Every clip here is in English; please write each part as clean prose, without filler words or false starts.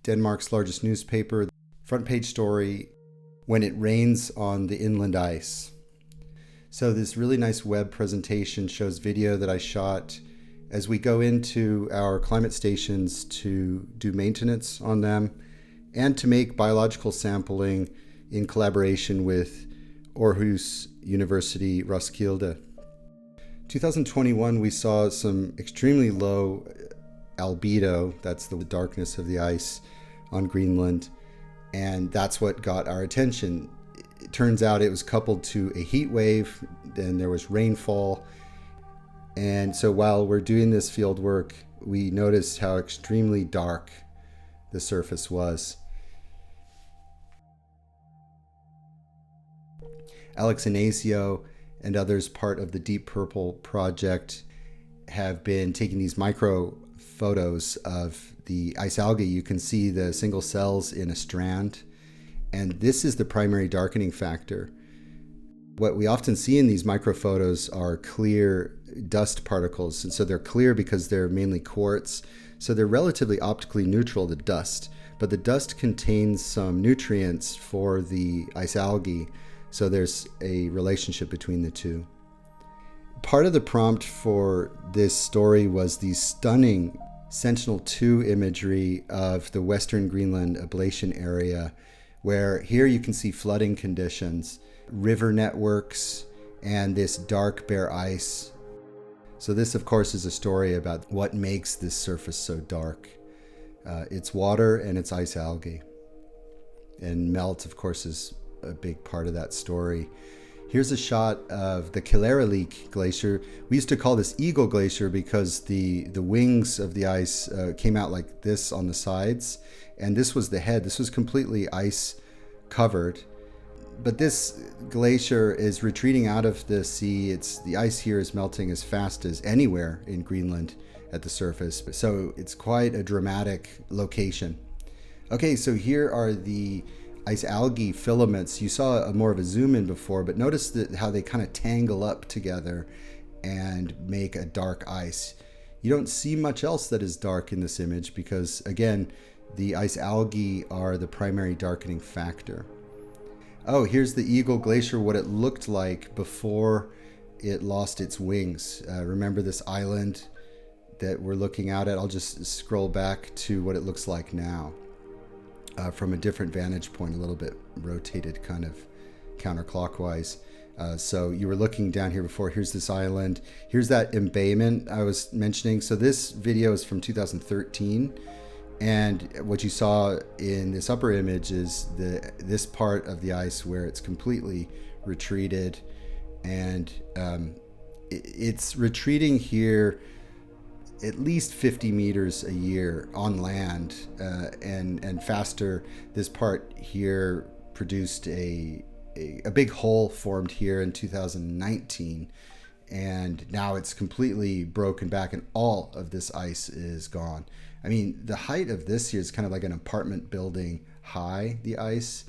Denmark's largest newspaper, front page story, when it rains on the inland ice. So this really nice web presentation shows video that I shot as we go into our climate stations to do maintenance on them and to make biological sampling in collaboration with Aarhus University Roskilde. 2021, we saw some extremely low albedo, that's the darkness of the ice on Greenland, and that's what got our attention. It turns out it was coupled to a heat wave, then there was rainfall, and so while we're doing this field work, we noticed how extremely dark the surface was. Alex Inazio and others, part of the Deep Purple project, have been taking these micro photos of the ice algae. You can see the single cells in a strand, and this is the primary darkening factor. What we often see in these microphotos are clear dust particles, and so they're clear because they're mainly quartz, so they're relatively optically neutral, the dust, but the dust contains some nutrients for the ice algae, so there's a relationship between the two. Part of the prompt for this story was the stunning Sentinel-2 imagery of the Western Greenland ablation area, where here you can see flooding conditions, river networks, and this dark bare ice. So this, of course, is a story about what makes this surface so dark. It's water and it's ice algae. And melt, of course, is a big part of that story. Here's a shot of the Killaraliq Glacier. We used to call this Eagle Glacier because the wings of the ice came out like this on the sides, and this was the head. This was completely ice covered. But this glacier is retreating out of the sea. The ice here is melting as fast as anywhere in Greenland at the surface. So it's quite a dramatic location. Okay, so here are the ice algae filaments. You saw more of a zoom in before, but notice how they kind of tangle up together and make a dark ice. You don't see much else that is dark in this image because, again, the ice algae are the primary darkening factor. Oh, here's the Eagle Glacier, what it looked like before it lost its wings. Remember this island that we're looking out at? I'll just scroll back to what it looks like now. From a different vantage point, a little bit rotated kind of counterclockwise. So you were looking down here before. Here's this island. Here's that embayment I was mentioning. So this video is from 2013. And what you saw in this upper image is this part of the ice where it's completely retreated. And it's retreating here at least 50 meters a year on land, and faster. This part here produced a big hole formed here in 2019, and now it's completely broken back and all of this ice is gone. I mean, the height of this here is kind of like an apartment building high, the ice,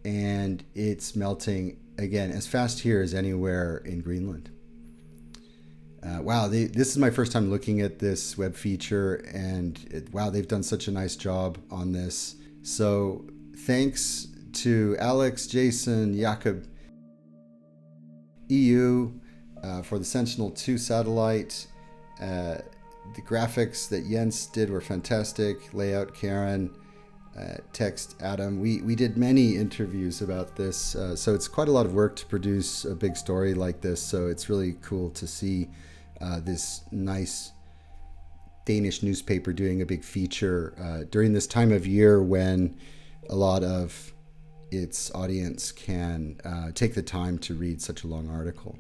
and it's melting again as fast here as anywhere in Greenland. Wow, this is my first time looking at this web feature, and wow, they've done such a nice job on this. So thanks to Alex, Jason, Jakob, EU for the Sentinel-2 satellite. The graphics that Jens did were fantastic. Layout, Karen. Text, Adam. We did many interviews about this, so it's quite a lot of work to produce a big story like this. So it's really cool to see this nice Danish newspaper doing a big feature during this time of year when a lot of its audience can take the time to read such a long article.